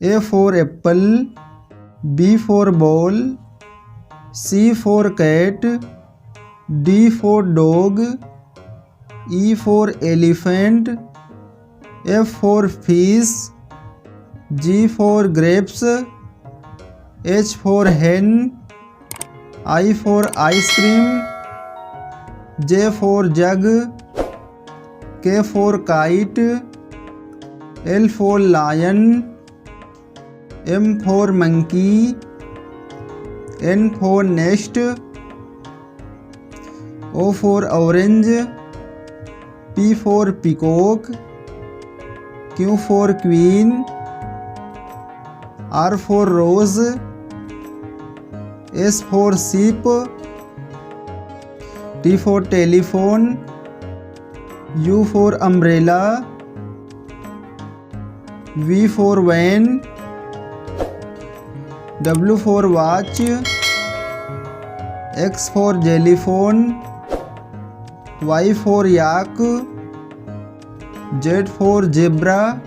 A for apple, B for ball, C for cat, D for dog, E for elephant, F for fish, G for grapes, H for hen, I for ice cream, J for jug, K for kite, L for lion, M for monkey, N for nest, O for orange, P for peacock, Q for queen, R for rose, S for sheep, T for telephone, U for umbrella, V for van, W for watch, X for jellyphone, Y for yak, Z for zebra,